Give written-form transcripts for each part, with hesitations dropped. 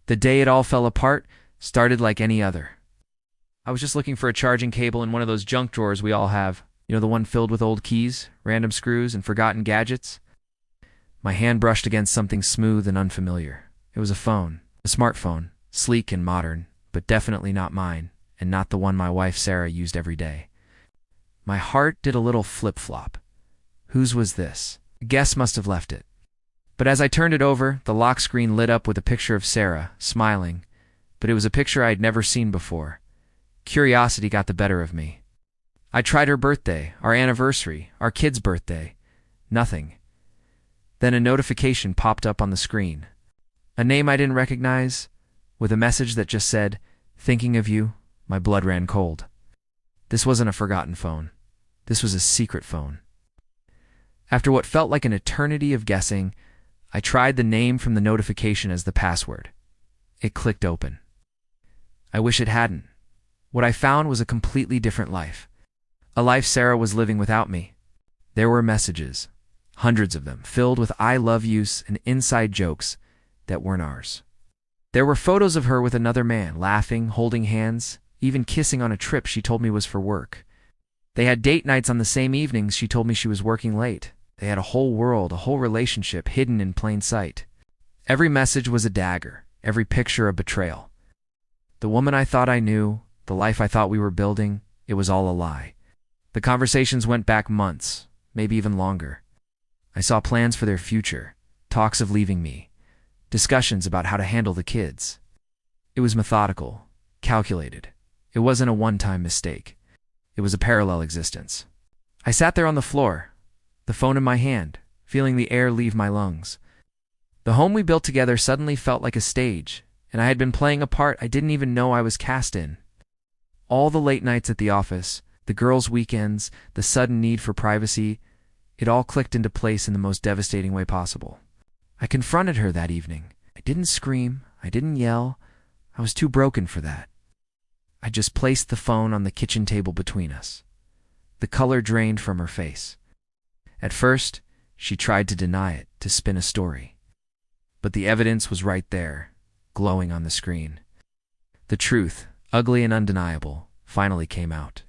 The day it all fell apart started like any other. I was just looking for a charging cable in one of those junk drawers we all have. You know, the one filled with old keys, random screws, and forgotten gadgets? My hand brushed against something smooth and unfamiliar. It was a phone, a smartphone, sleek and modern, but definitely not mine, and not the one my wife Sarah used every day. My heart did a little flip-flop. Whose was this? A guest must have left it. But as I turned it over, the lock screen lit up with a picture of Sarah, smiling, but it was a picture I'd never seen before. Curiosity got the better of me. I tried her birthday, our anniversary, our kid's birthday. Nothing. Then a notification popped up on the screen. A name I didn't recognize, with a message that just said, "Thinking of you." My blood ran cold. This wasn't a forgotten phone. This was a secret phone. After what felt like an eternity of guessing, I tried the name from the notification as the password. It clicked open. I wish it hadn't. What I found was a completely different life. A life Sarah was living without me. There were messages, hundreds of them, filled with "I love yous" and inside jokes that weren't ours. There were photos of her with another man, laughing, holding hands, even kissing on a trip she told me was for work. They had date nights on the same evenings she told me she was working late. They had a whole world, a whole relationship hidden in plain sight. Every message was a dagger, every picture a betrayal. The woman I thought I knew, the life I thought we were building, it was all a lie. The conversations went back months, maybe even longer. I saw plans for their future, talks of leaving me, discussions about how to handle the kids. It was methodical, calculated. It wasn't a one-time mistake. It was a parallel existence. I sat there on the floor, the phone in my hand, feeling the air leave my lungs. The home we built together suddenly felt like a stage, and I had been playing a part I didn't even know I was cast in. All the late nights at the office, the girls' weekends, the sudden need for privacy, it all clicked into place in the most devastating way possible. I confronted her that evening. I didn't scream. I didn't yell. I was too broken for that. I just placed the phone on the kitchen table between us. The color drained from her face. At first, she tried to deny it, to spin a story. But the evidence was right there, glowing on the screen. The truth, ugly and undeniable, finally came out.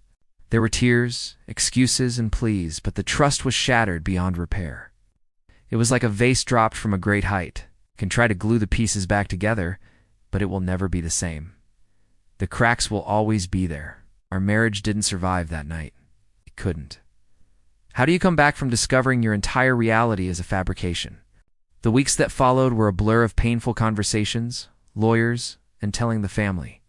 There were tears, excuses, and pleas, but the trust was shattered beyond repair. It was like a vase dropped from a great height. You can try to glue the pieces back together, but it will never be the same. The cracks will always be there. Our marriage didn't survive that night. It couldn't. How do you come back from discovering your entire reality as a fabrication? The weeks that followed were a blur of painful conversations, lawyers, and telling the family.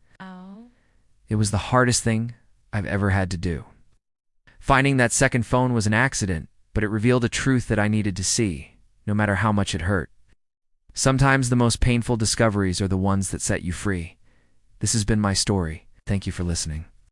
It was the hardest thing I've ever had to do. Finding that second phone was an accident, but it revealed a truth that I needed to see, no matter how much it hurt. Sometimes the most painful discoveries are the ones that set you free. This has been my story. Thank you for listening.